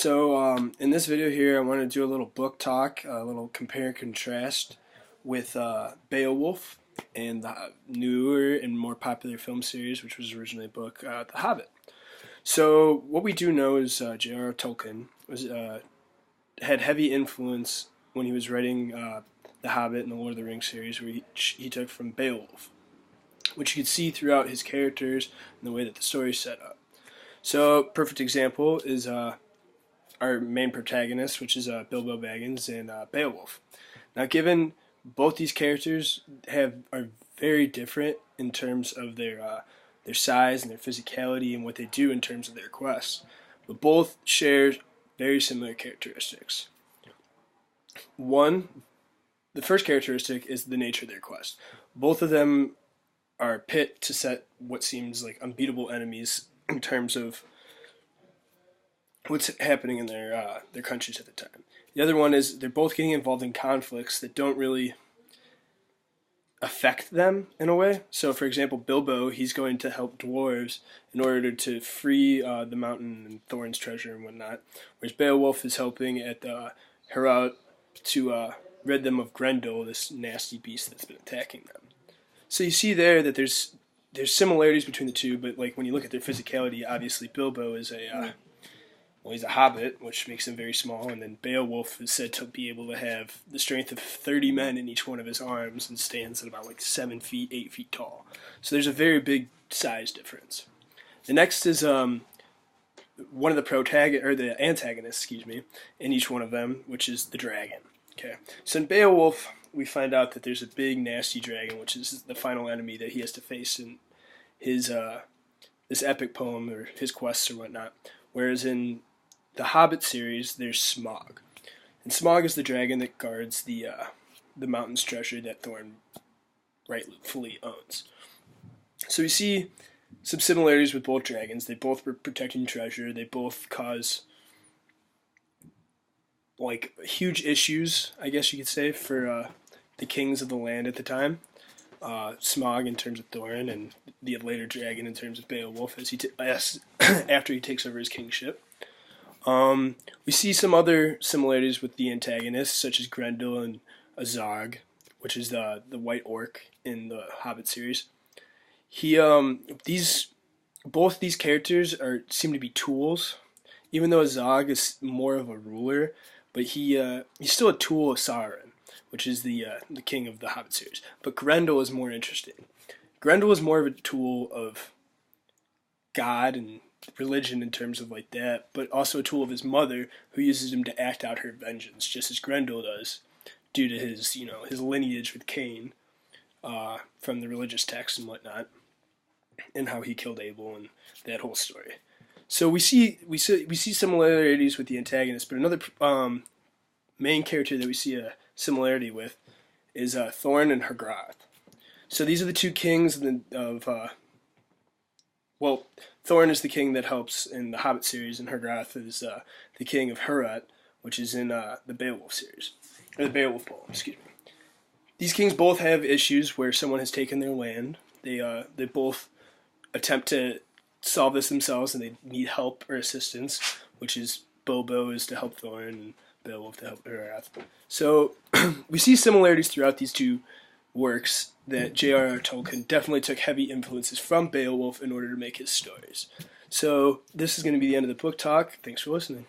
In this video here, I want to do a little book talk, a little compare and contrast with Beowulf and the newer and more popular film series, which was originally a book, The Hobbit. So what we do know is J.R.R. Tolkien had heavy influence when he was writing The Hobbit and the Lord of the Rings series, where he took from Beowulf, which you can see throughout his characters and the way that the story is set up. So, perfect example is our main protagonist, which is Bilbo Baggins and Beowulf. Now, given both these characters are very different in terms of their size and their physicality and what they do in terms of their quests, but both share very similar characteristics. The first characteristic is the nature of their quest. Both of them are pit to set what seems like unbeatable enemies in terms of what's happening in their countries at the time. The other one is they're both getting involved in conflicts that don't really affect them in a way. So, for example, Bilbo, he's going to help dwarves in order to free the mountain and Thorin's treasure and whatnot, whereas Beowulf is helping at Heorot to rid them of Grendel, this nasty beast that's been attacking them. So you see there that there's similarities between the two, but like when you look at their physicality, obviously Bilbo is he's a hobbit, which makes him very small, and then Beowulf is said to be able to have the strength of 30 men in each one of his arms and stands at about like 7 feet, 8 feet tall. So there's a very big size difference. The next is one of the antagonists, in each one of them, which is the dragon. Okay, so in Beowulf, we find out that there's a big, nasty dragon, which is the final enemy that he has to face in his this epic poem or his quests or whatnot. Whereas in the Hobbit series, there's Smaug, and Smaug is the dragon that guards the mountain's treasure that Thorin rightfully owns. So we see some similarities with both dragons. They both were protecting treasure. They both cause like huge issues, I guess you could say, for the kings of the land at the time. Smaug in terms of Thorin, and the later dragon in terms of Beowulf after he takes over his kingship. We see some other similarities with the antagonists, such as Grendel and Azog, which is the white orc in the Hobbit series. Both these characters seem to be tools, even though Azog is more of a ruler, but he's still a tool of Sauron, which is the king of the Hobbit series. But Grendel is more interesting. Grendel is more of a tool of God and religion in terms of like that, but also a tool of his mother, who uses him to act out her vengeance, just as Grendel does, due to his lineage with Cain from the religious texts and whatnot, and how he killed Abel and that whole story. So we see similarities with the antagonist, but another main character that we see a similarity with is Thorin and Hergroth. So these are the two kings Thorin is the king that helps in the Hobbit series, and Hergroth is the king of Heorot, which is in the Beowulf series, or the Beowulf poem. Excuse me. These kings both have issues where someone has taken their land. They both attempt to solve this themselves, and they need help or assistance, which is Bilbo is to help Thorin and Beowulf to help Hergroth. So we see similarities throughout these two works that J.R.R. Tolkien definitely took heavy influences from Beowulf in order to make his stories. So this is going to be the end of the book talk. Thanks for listening.